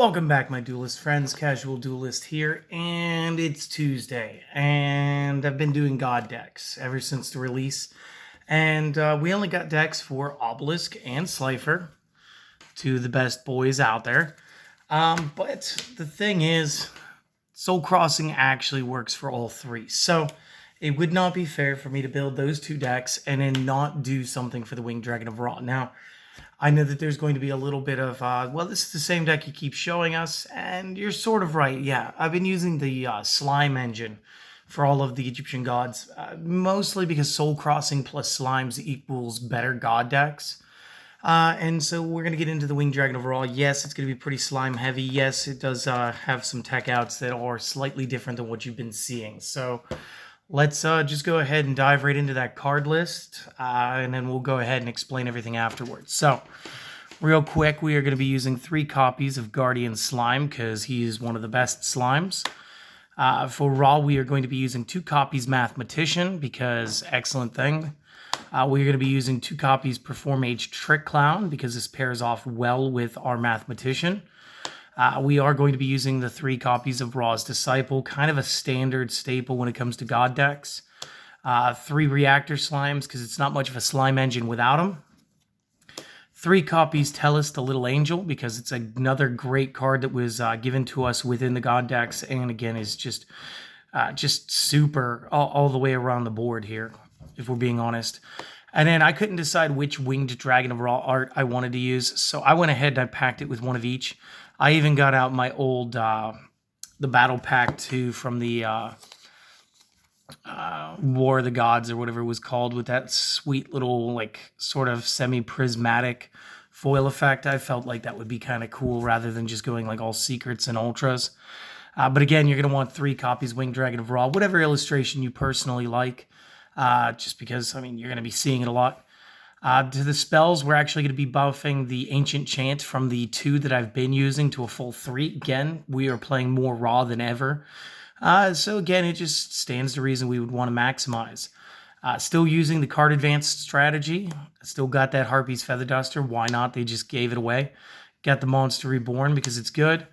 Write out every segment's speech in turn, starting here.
Welcome back, my duelist friends. Casual Duelist here, and it's Tuesday, and I've been doing God decks ever since the release, and we only got decks for Obelisk and Slifer, two of the best boys out there. But the thing is, Soul Crossing actually works for all three, so it would not be fair for me to build those two decks and then not do something for the Winged Dragon of Ra. Now, I know that there's going to be a little bit of, well, this is the same deck you keep showing us, and you're sort of right. Yeah, I've been using the slime engine for all of the Egyptian gods, mostly because Soul Crossing plus slimes equals better god decks. And so we're going to get into the Winged Dragon overall. Yes, it's going to be pretty slime heavy. Yes, it does have some tech outs that are slightly different than what you've been seeing. So let's just go ahead and dive right into that card list, and then we'll go ahead and explain everything afterwards. So, real quick, we are going to be using 3 copies of Guardian Slime because he is one of the best slimes. For Raw, we are going to be using 2 copies Mathematician because excellent thing. We're going to be using 2 copies Perform Age Trick Clown because this pairs off well with our Mathematician. We are going to be using the 3 copies of Ra's Disciple, kind of a standard staple when it comes to god decks. 3 Reactor Slimes, because it's not much of a slime engine without them. 3 copies Tellus, the Little Angel, because it's another great card that was given to us within the god decks, and again is just super all the way around the board here, if we're being honest. And then I couldn't decide which Winged Dragon of Ra art I wanted to use, so I went ahead and I packed it with one of each. I even got out my old, the Battle Pack 2 from the War of the Gods or whatever it was called, with that sweet little, like, sort of semi-prismatic foil effect. I felt like that would be kind of cool rather than just going, like, all secrets and ultras. But again, you're going to want 3 copies Winged Dragon of Ra, whatever illustration you personally like, just because, I mean, you're going to be seeing it a lot. To the spells, we're actually going to be buffing the Ancient Chant from the 2 that I've been using to a full 3. Again, we are playing more Raw than ever. So again, it just stands to reason we would want to maximize. Still using the card advanced strategy. Still got that Harpy's Feather Duster. Why not? They just gave it away. Got the Monster Reborn because it's good.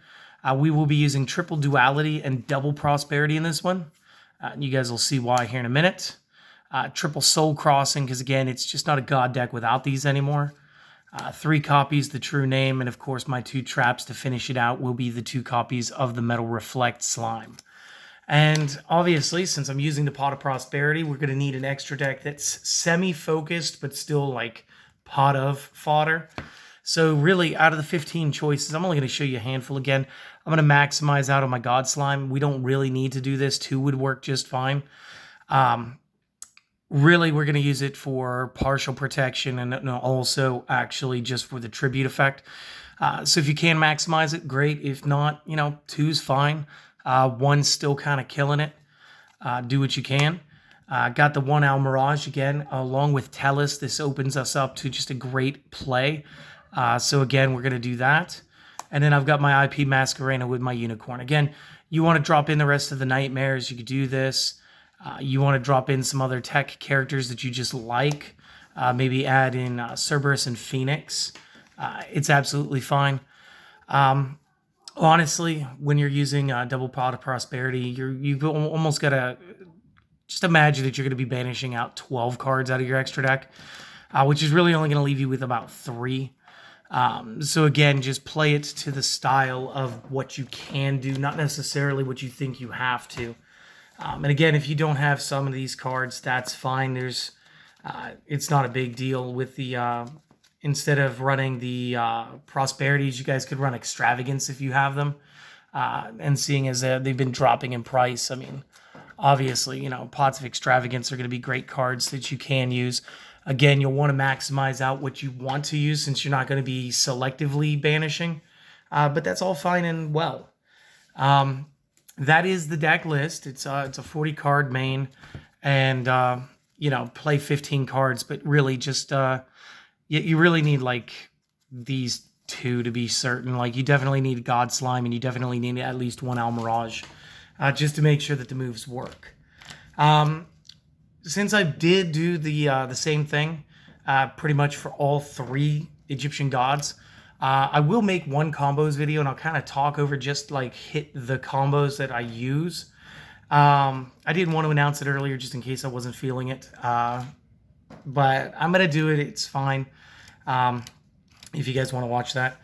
We will be using triple Duality and double Prosperity in this one. You guys will see why here in a minute. Triple Soul Crossing, because again, it's just not a god deck without these anymore. 3 copies, the True Name, and of course my 2 traps to finish it out will be the 2 copies of the Metal Reflect Slime. And obviously, since I'm using the Pot of Prosperity, we're going to need an extra deck that's semi-focused, but still like pot of fodder. So really, out of the 15 choices, I'm only going to show you a handful again. I'm going to maximize out on my God Slime. We don't really need to do this. 2 would work just fine. Really, we're going to use it for partial protection and also actually just for the tribute effect. So if you can maximize it, great. If not, 2's fine. 1's still kind of killing it. Do what you can. Got the 1 Owl Mirage again, along with Tellus. This opens us up to just a great play. So again, we're going to do that. And then I've got my IP Masquerena with my Unicorn. Again, you want to drop in the rest of the Nightmares, you could do this. You want to drop in some other tech characters that you just like. Maybe add in Cerberus and Phoenix. It's absolutely fine. Honestly, when you're using Double Pot of Prosperity, you've almost got to just imagine that you're going to be banishing out 12 cards out of your extra deck, which is really only going to leave you with about 3. So again, just play it to the style of what you can do, not necessarily what you think you have to. And again, if you don't have some of these cards, that's fine. It's not a big deal with the, instead of running the Prosperities, you guys could run Extravagance if you have them. And seeing as they've been dropping in price, I mean, obviously, Pots of Extravagance are going to be great cards that you can use. Again, you'll want to maximize out what you want to use since you're not going to be selectively banishing. But that's all fine and well. That is the deck list. It's a 40 card main, and play 15 cards. But really, just you really need like these 2 to be certain. Like you definitely need God Slime, and you definitely need at least 1 Owl Mirage, just to make sure that the moves work. Since I did do the same thing, pretty much for all 3 Egyptian gods, I will make one combos video, and I'll kind of talk over just like hit the combos that I use. I didn't want to announce it earlier just in case I wasn't feeling it. But I'm going to do it. It's fine. If you guys want to watch that.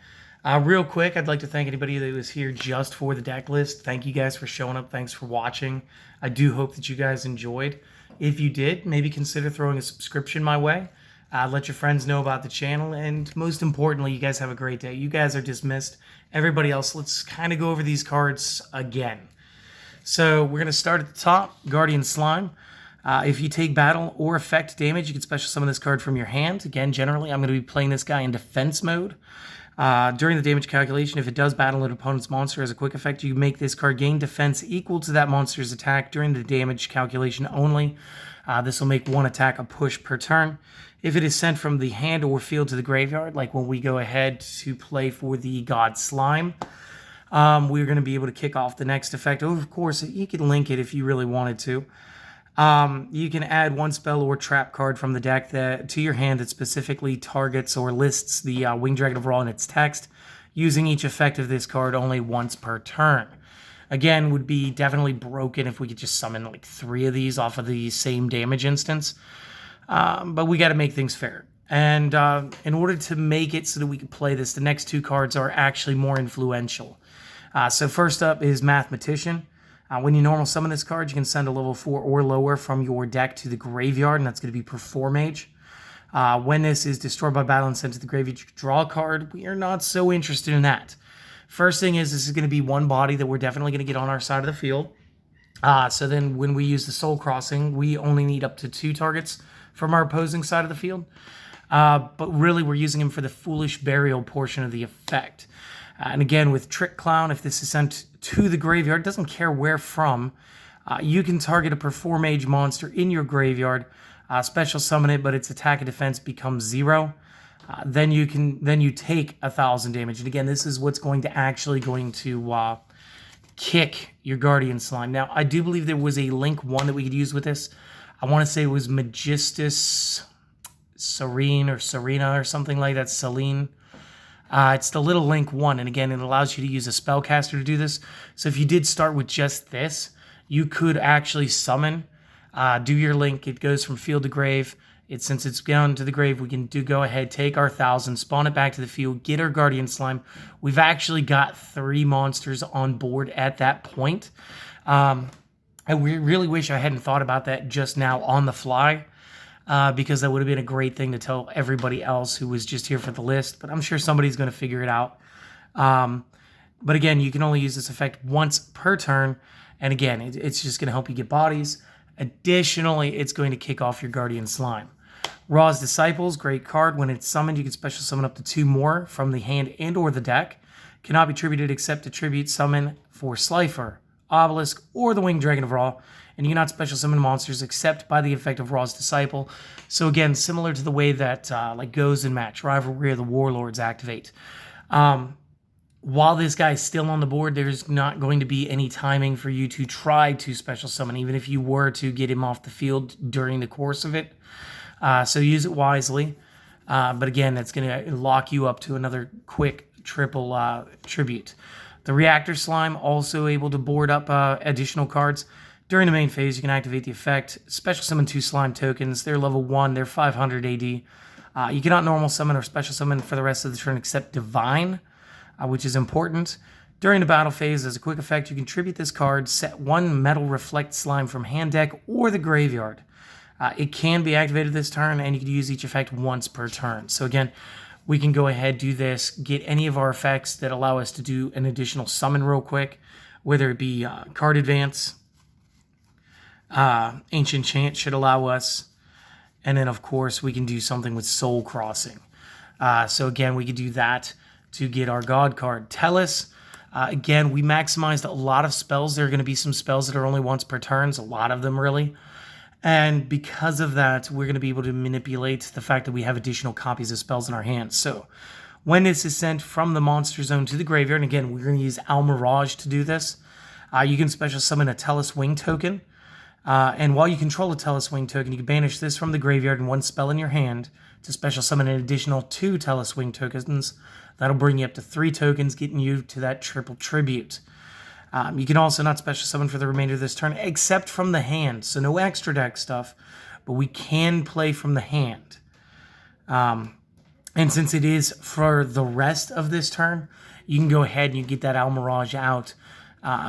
Real quick, I'd like to thank anybody that was here just for the deck list. Thank you guys for showing up. Thanks for watching. I do hope that you guys enjoyed. If you did, maybe consider throwing a subscription my way. Let your friends know about the channel. And most importantly, you guys have a great day. You guys are dismissed. Everybody else, let's kind of go over these cards again. So we're going to start at the top, Guardian Slime. If you take battle or effect damage, you can special summon this card from your hand. Again, generally, I'm going to be playing this guy in defense mode. During the damage calculation, if it does battle an opponent's monster as a quick effect, you make this card gain defense equal to that monster's attack during the damage calculation only. This will make one attack a push per turn. If it is sent from the hand or field to the graveyard, like when we go ahead to play for the God Slime, we're going to be able to kick off the next effect. Oh, of course, you can link it if you really wanted to. You can add one spell or trap card from the deck to your hand that specifically targets or lists the Winged Dragon of Ra in its text, using each effect of this card only once per turn. Again, would be definitely broken if we could just summon like 3 of these off of the same damage instance. But we got to make things fair. And in order to make it so that we can play this, the next 2 cards are actually more influential. So first up is Mathematician. When you normal summon this card, you can send a level 4 or lower from your deck to the graveyard, and that's going to be Perform Mage. When this is destroyed by battle and sent to the graveyard, you can draw a card. We are not so interested in that. First thing is, this is going to be one body that we're definitely going to get on our side of the field. So then when we use the Soul Crossing, we only need up to 2 targets from our opposing side of the field. But really, we're using him for the Foolish Burial portion of the effect. And again, with Trick Clown, if this is sent to the graveyard, doesn't care where from, you can target a Perform Mage monster in your graveyard, special summon it, but its attack and defense becomes 0. Then you take 1,000 damage. And again, this is what's actually going to kick your Guardian Slime. Now, I do believe there was a Link 1 that we could use with this. I want to say it was Magistus Serene or Serena or something like that, Celine. It's the little Link 1, and again, it allows you to use a spellcaster to do this. So if you did start with just this, you could actually summon, do your Link. It goes from field to grave. Since it's gone to the grave, we can go ahead, take our 1,000, spawn it back to the field, get our Guardian Slime. We've actually got 3 monsters on board at that point. I really wish I hadn't thought about that just now on the fly. Because that would have been a great thing to tell everybody else who was just here for the list. But I'm sure somebody's going to figure it out. But again, you can only use this effect once per turn. And again, it's just going to help you get bodies. Additionally, it's going to kick off your Guardian Slime. Ra's Disciples, great card. When it's summoned, you can special summon up to 2 more from the hand and or the deck. Cannot be attributed except to tribute summon for Slifer, Obelisk, or the Winged Dragon of Ra. And you cannot special summon monsters except by the effect of Ra's Disciple. So again, similar to the way that like Goes and Match, Rivalry, or the Warlords activate. While this guy's still on the board, there's not going to be any timing for you to try to special summon, even if you were to get him off the field during the course of it. So use it wisely. But again, that's going to lock you up to another quick triple tribute. The Reactor Slime, also able to board up additional cards. During the main phase, you can activate the effect, special summon 2 slime tokens. They're level 1, they're 500 AD. You cannot normal summon or special summon for the rest of the turn except Divine, which is important. During the battle phase, as a quick effect, you can tribute this card, set 1 Metal Reflect Slime from hand deck or the graveyard. It can be activated this turn, and you can use each effect once per turn. So again, we can go ahead, do this, get any of our effects that allow us to do an additional summon real quick, whether it be card advance, Ancient Chant should allow us. And then, of course, we can do something with Soul Crossing. So, again, we could do that to get our God card. Tellus, again, we maximized a lot of spells. There are going to be some spells that are only once per turn, a lot of them, really. And because of that, we're going to be able to manipulate the fact that we have additional copies of spells in our hands. So, when this is sent from the Monster Zone to the graveyard, and again, we're going to use Almirage to do this, you can special summon a Tellus Wing token. And while you control a Tellus Wing token, you can banish this from the graveyard and 1 spell in your hand to special summon an additional 2 Tellus Wing tokens, That'll bring you up to 3 tokens, getting you to that triple tribute. You can also not special summon for the remainder of this turn, except from the hand. So no extra deck stuff, but we can play from the hand. And since it is for the rest of this turn, you can go ahead and you get that Almirage out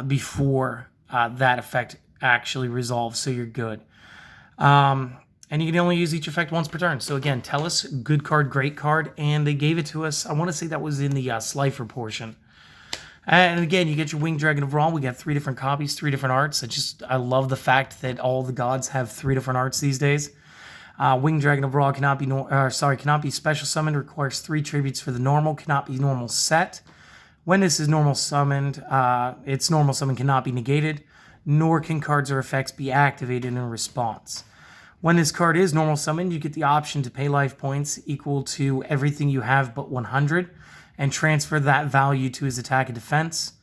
before that effect actually resolves, so you're good. And you can only use each effect once per turn. So again, Tellus, good card, great card, and they gave it to us. I want to say that was in the Slifer portion. And again, you get your Winged Dragon of Ra. We got 3 different copies, 3 different arts. I love the fact that all the gods have 3 different arts these days. Winged Dragon of Ra cannot be special summoned. Requires 3 tributes for the normal. Cannot be normal set. When this is normal summoned, its normal summon cannot be negated, nor can cards or effects be activated in response. When this card is normal summoned, you get the option to pay life points equal to everything you have but 100 and transfer that value to his attack and defense.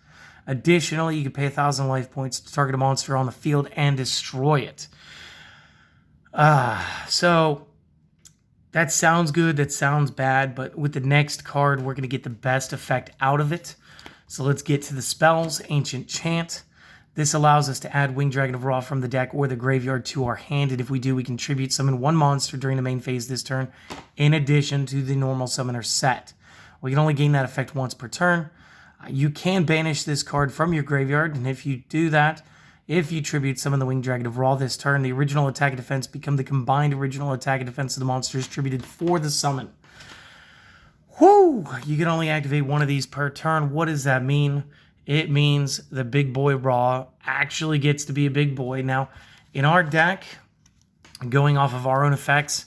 Additionally, you can pay 1,000 life points to target a monster on the field and destroy it. So that sounds good, that sounds bad, but with the next card, we're going to get the best effect out of it. So let's get to the spells. Ancient Chant. This allows us to add Winged Dragon of Ra from the deck or the graveyard to our hand, and if we do, we can tribute summon 1 monster during the main phase this turn, in addition to the normal summoner set. We can only gain that effect once per turn. You can banish this card from your graveyard, and if you do that, if you tribute summon the Winged Dragon of Ra this turn, the original attack and defense become the combined original attack and defense of the monsters tributed for the summon. Whoo! You can only activate 1 of these per turn. What does that mean? It means the big boy Ra actually gets to be a big boy. Now, in our deck, going off of our own effects,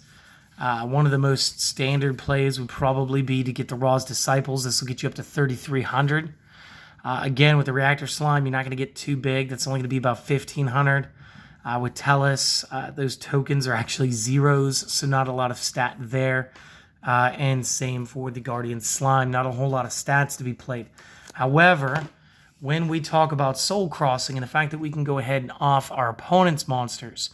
one of the most standard plays would probably be to get the Ra's Disciples. This will get you up to 3,300. Again, with the Reactor Slime, you're not going to get too big. That's only going to be about 1,500. With Tellus, those tokens are actually zeros, so not a lot of stat there. And same for the Guardian Slime, not a whole lot of stats to be played. However, when we talk about Soul Crossing and the fact that we can go ahead and off our opponent's monsters,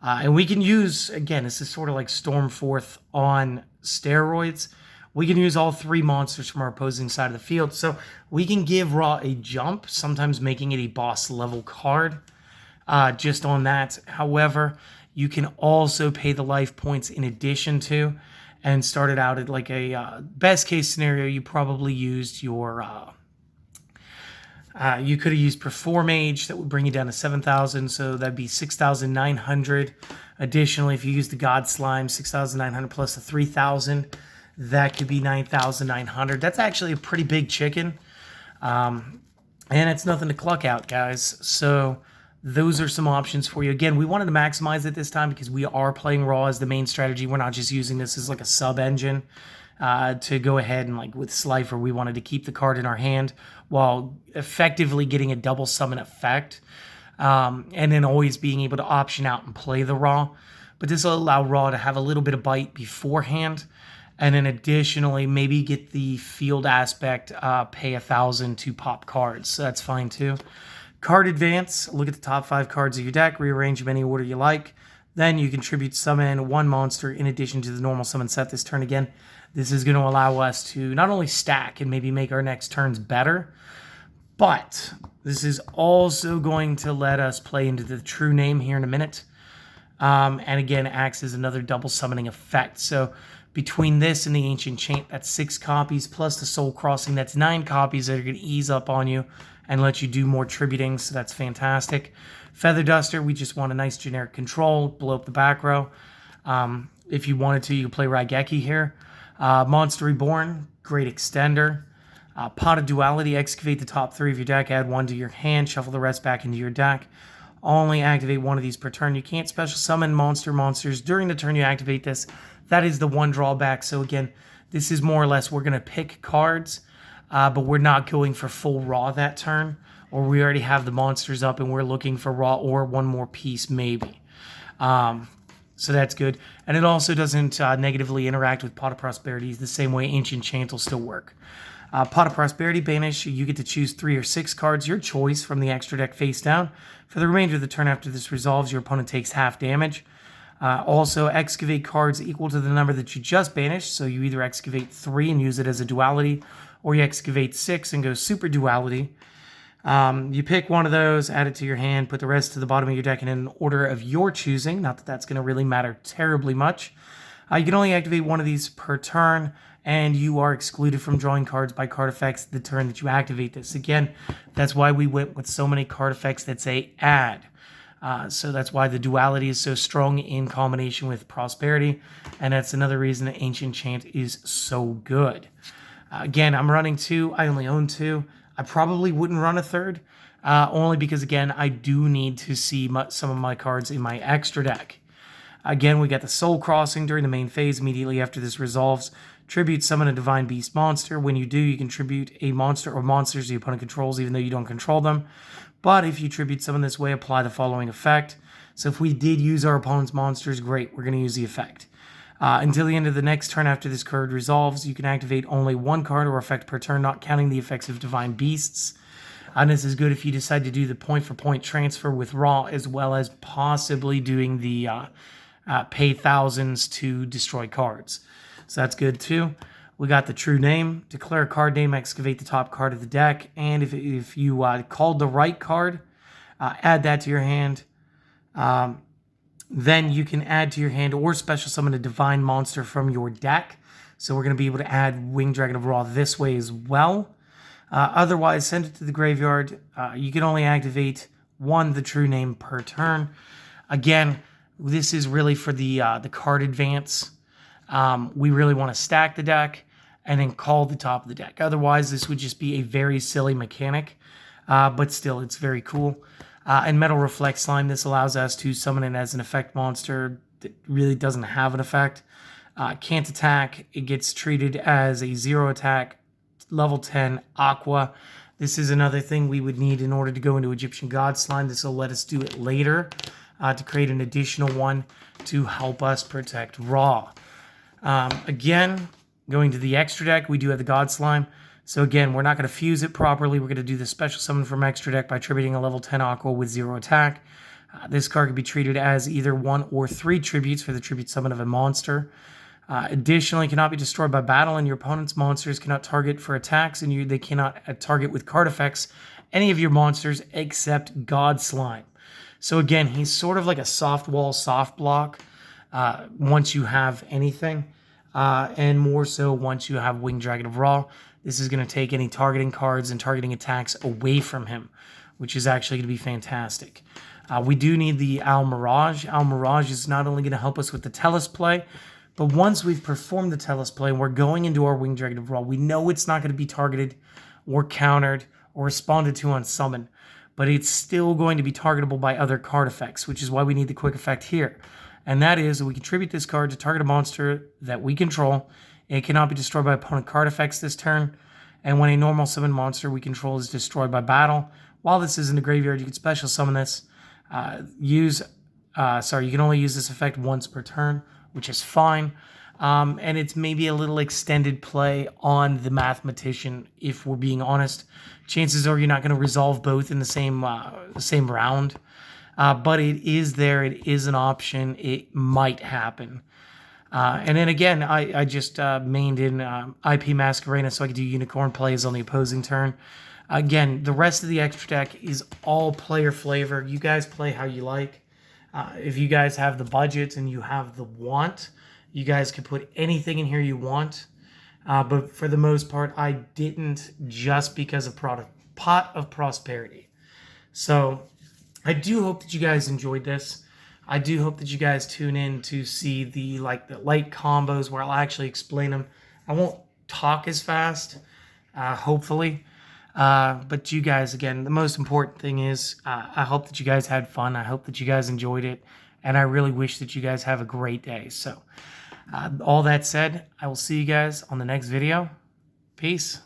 and we can use, again, this is sort of like Stormforth on steroids. We can use all 3 monsters from our opposing side of the field. So we can give Ra a jump, sometimes making it a boss level card just on that. However, you can also pay the life points in addition to, and start it out at like a best case scenario, you probably used your... you could have used Perform Mage, that would bring you down to 7,000, so that'd be 6,900. Additionally, if you use the God Slime, 6,900 plus the 3,000, that could be 9,900. That's actually a pretty big chicken, and it's nothing to cluck out, guys. So those are some options for you. Again, we wanted to maximize it this time because we are playing Ra as the main strategy. We're not just using this as like a sub-engine. To go ahead and, like with Slifer, we wanted to keep the card in our hand while effectively getting a double summon effect, and then always being able to option out and play the Ra. But this will allow Ra to have a little bit of bite beforehand, and then additionally maybe get the field aspect, pay 1,000 to pop cards, so that's fine too. Card Advance, look at the top 5 cards of your deck, rearrange them any order you like. Then you contribute summon 1 monster in addition to the normal summon set this turn again. This is going to allow us to not only stack and maybe make our next turns better, but this is also going to let us play into the true name here in a minute. And again, acts as another double summoning effect. So between this and the Ancient Chant, that's 6 copies, plus the Soul Crossing, that's 9 copies that are going to ease up on you and let you do more tributing, so that's fantastic. Feather Duster, we just want a nice generic control, blow up the back row. If you wanted to, you can play Raigeki here. Monster Reborn, great extender. Pot of Duality, excavate the top 3 of your deck, add 1 to your hand, shuffle the rest back into your deck. Only activate 1 of these per turn. You can't special summon monsters during the turn you activate this. That is the one drawback. So again, this is more or less we're going to pick cards, but we're not going for full Ra that turn, or we already have the monsters up and we're looking for Ra or 1 more piece maybe. So that's good. And it also doesn't negatively interact with Pot of Prosperity the same way Ancient Chant will still work. Pot of Prosperity, banish. You get to choose 3 or 6 cards, your choice, from the extra deck face down. For the remainder of the turn after this resolves, your opponent takes half damage. Also, excavate cards equal to the number that you just banished. So you either excavate 3 and use it as a duality, or you excavate 6 and go super duality. You pick one of those, add it to your hand, put the rest to the bottom of your deck in an order of your choosing. Not that that's going to really matter terribly much. You can only activate one of these per turn, and you are excluded from drawing cards by card effects the turn that you activate this. Again, that's why we went with so many card effects that say add. So that's why the duality is so strong in combination with prosperity, and that's another reason that Ancient Chant is so good. Again, I'm running 2. I only own 2. I probably wouldn't run a third, only because, again, I do need to see some of my cards in my extra deck. Again, we got the Soul Crossing during the main phase. Immediately after this resolves, tribute summon a Divine Beast monster. When you do, you can tribute a monster or monsters the opponent controls, even though you don't control them. But if you tribute summon this way, apply the following effect. So if we did use our opponent's monsters, great, we're going to use the effect. Until the end of the next turn after this card resolves, you can activate only 1 card or effect per turn, not counting the effects of Divine Beasts. And this is good if you decide to do the point-for-point transfer with Raw, as well as possibly doing the pay thousands to destroy cards. So that's good too. We got the True Name. Declare a card name, excavate the top card of the deck. And if you called the right card, add that to your hand. Then you can add to your hand or special summon a divine monster from your deck. So we're going to be able to add Winged Dragon of Ra this way as well. Otherwise, send it to the graveyard. You can only activate 1 the True Name per turn. Again, this is really for the card advance. We really want to stack the deck and then call the top of the deck. Otherwise, this would just be a very silly mechanic, but still, it's very cool. And Metal Reflect Slime, this allows us to summon it as an effect monster that really doesn't have an effect. Can't attack. It gets treated as a 0 attack, level 10 Aqua. This is another thing we would need in order to go into Egyptian God Slime. This will let us do it later to create an additional one to help us protect Raw. Again, going to the extra deck, we do have the God Slime. So again, we're not going to fuse it properly. We're going to do the special summon from extra deck by tributing a level 10 Aqua with 0 attack. This card can be treated as either 1 or 3 tributes for the tribute summon of a monster. Additionally, cannot be destroyed by battle, and your opponent's monsters cannot target for attacks, and they cannot target with card effects any of your monsters except God Slime. So again, he's sort of like a soft wall, soft block once you have anything. And more so once you have Winged Dragon of Ra. This is going to take any targeting cards and targeting attacks away from him, which is actually going to be fantastic. We do need the Al Mirage. Al Mirage is not only going to help us with the Tellus play, but once we've performed the Tellus play and we're going into our Winged Dragon of Ra, we know it's not going to be targeted or countered or responded to on summon, but it's still going to be targetable by other card effects, which is why we need the quick effect here. And that is that we contribute this card to target a monster that we control. It cannot be destroyed by opponent card effects this turn. And when a normal summon monster we control is destroyed by battle, while this is in the graveyard, you can special summon this. You can only use this effect once per turn, which is fine. And it's maybe a little extended play on the Mathematician, if we're being honest. Chances are you're not going to resolve both in the same round. But it is there. It is an option. It might happen. And then again, I just mained in IP Masquerena so I could do Unicorn plays on the opposing turn. Again, the rest of the extra deck is all player flavor. You guys play how you like. If you guys have the budget and you have the want, you guys can put anything in here you want. But for the most part, I didn't, just because of Pot of Prosperity. So I do hope that you guys enjoyed this. I do hope that you guys tune in to see the light combos where I'll actually explain them. I won't talk as fast, hopefully. But you guys, again, the most important thing is I hope that you guys had fun. I hope that you guys enjoyed it. And I really wish that you guys have a great day. So all that said, I will see you guys on the next video. Peace.